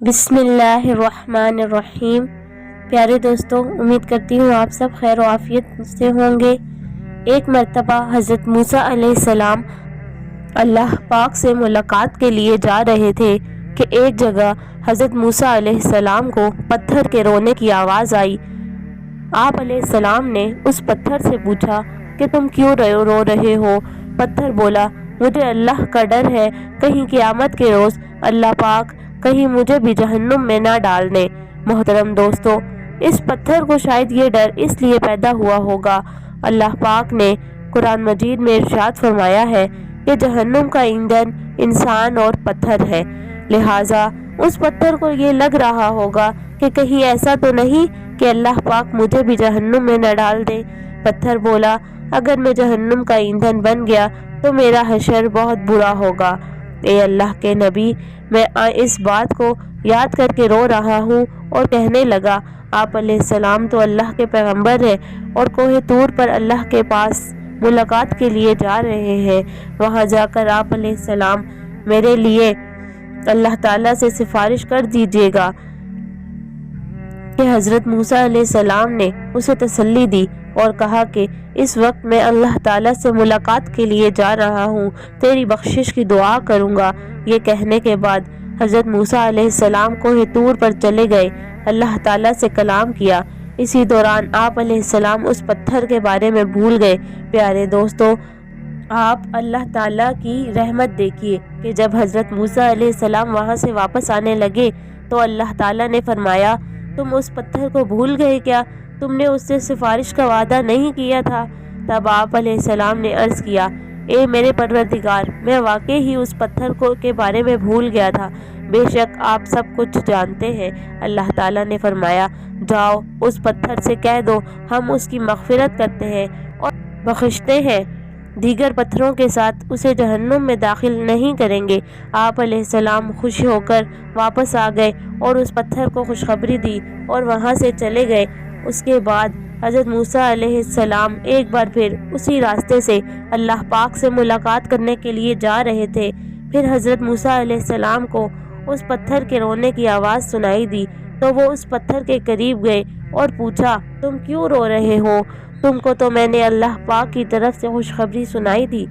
बिस्मिल्लाहिर्रहमानिर्रहीम। प्यारे दोस्तों, उम्मीद करती हूँ आप सब खैर और आफियत से होंगे। एक मर्तबा हज़रत मूसा अलैहिस्सलाम अल्लाह पाक से मुलाकात के लिए जा रहे थे कि एक जगह हज़रत मूसा अलैहिस्सलाम को पत्थर के रोने की आवाज़ आई। आप अलैहिस्सलाम ने उस पत्थर से पूछा कि तुम क्यों रो रहे हो। पत्थर बोला, मुझे अल्लाह का डर है, कहीं क़यामत के रोज़ अल्लाह पाक कहीं मुझे भी जहन्नुम में ना डाल दे। मोहतरम दोस्तों, इस पत्थर को शायद ये डर इसलिए पैदा हुआ होगा। अल्लाह पाक ने कुरान मजीद में इरशाद फरमाया है कि जहन्नुम का ईंधन इंसान और पत्थर है, लिहाजा उस पत्थर को ये लग रहा होगा कि कहीं ऐसा तो नहीं कि अल्लाह पाक मुझे भी जहन्नुम में न डाल दे। पत्थर बोला, अगर मैं जहन्नुम का ईंधन बन गया तो मेरा हशर बहुत बुरा होगा। ए अल्लाह के नबी, मैं इस बात को याद करके रो रहा हूँ। और कहने लगा, आप अलैहिस्सलाम तो अल्लाह के पैगंबर हैं और कोहे तूर पर अल्लाह के पास मुलाकात के लिए जा रहे हैं। वहाँ जाकर आप अलैहिस्सलाम मेरे लिए अल्लाह ताला से सिफारिश कर दीजिएगा। कि हज़रत मूसा अलैहिस्सलाम ने उसे तसल्ली दी और कहा कि इस वक्त मैं अल्लाह ताला से मुलाकात के लिए जा रहा हूँ, तेरी बख्शिश की दुआ करूँगा। ये कहने के बाद हज़रत मूसा अलैहिस्सलाम कोहे तूर पर चले गए, अल्लाह ताला से कलाम किया। इसी दौरान आप अलैहिस्सलाम उस पत्थर के बारे में भूल गए। प्यारे दोस्तों, आप अल्लाह ताला की रहमत देखिए कि जब हज़रत मूसा अलैहिस्सलाम वहाँ से वापस आने लगे तो अल्लाह ताला ने फरमाया, तुम उस पत्थर को भूल गए क्या? तुमने उससे सिफारिश का वादा नहीं किया था? तब आप अलैहिस्सलाम ने अर्ज़ किया, ए मेरे परवरदिगार, मैं वाकई ही उस पत्थर को के बारे में भूल गया था। बेशक आप सब कुछ जानते हैं। अल्लाह ताला ने फरमाया, जाओ उस पत्थर से कह दो हम उसकी मग़फ़िरत करते हैं और बख्शते हैं, दीगर पत्थरों के साथ उसे जहन्नुम में दाखिल नहीं करेंगे। आप अलैहिस्सलाम खुश होकर वापस आ गए और उस पत्थर को खुशखबरी दी और वहाँ से चले गए। उसके बाद हज़रत मूसा अलैहिस्सलाम एक बार फिर उसी रास्ते से अल्लाह पाक से मुलाकात करने के लिए जा रहे थे। फिर हज़रत मूसा अलैहिस्सलाम को उस पत्थर के रोने की आवाज़ सुनाई दी तो वो उस पत्थर के करीब गए और पूछा, तुम क्यों रो रहे हो? तुमको तो मैंने अल्लाह पाक की तरफ से खुशखबरी सुनाई थी,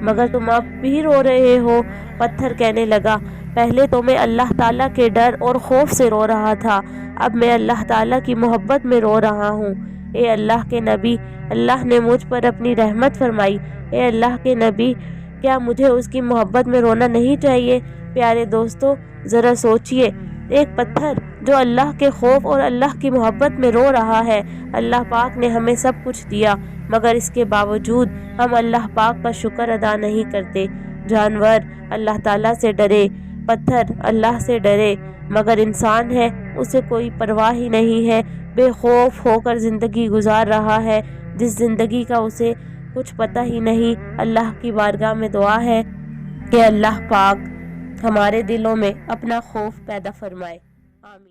मगर तुम अब भी रो रहे हो। पत्थर कहने लगा, पहले तो मैं अल्लाह ताला के डर और खौफ से रो रहा था, अब मैं अल्लाह ताला की मोहब्बत में रो रहा हूँ। ए अल्लाह के नबी, अल्लाह ने मुझ पर अपनी रहमत फरमाई। ए अल्लाह के नबी, क्या मुझे उसकी मोहब्बत में रोना नहीं चाहिए? प्यारे दोस्तों, ज़रा सोचिए, एक पत्थर जो अल्लाह के खौफ और अल्लाह की मोहब्बत में रो रहा है। अल्लाह पाक ने हमें सब कुछ दिया, मगर इसके बावजूद हम अल्लाह पाक का शुक्र अदा नहीं करते। जानवर अल्लाह ताला से डरे, पत्थर अल्लाह से डरे, मगर इंसान है उसे कोई परवाह ही नहीं है, बेखौफ होकर ज़िंदगी गुजार रहा है, जिस ज़िंदगी का उसे कुछ पता ही नहीं। अल्लाह की बारगाह में दुआ है कि अल्लाह पाक हमारे दिलों में अपना खौफ पैदा फरमाए। आमीन।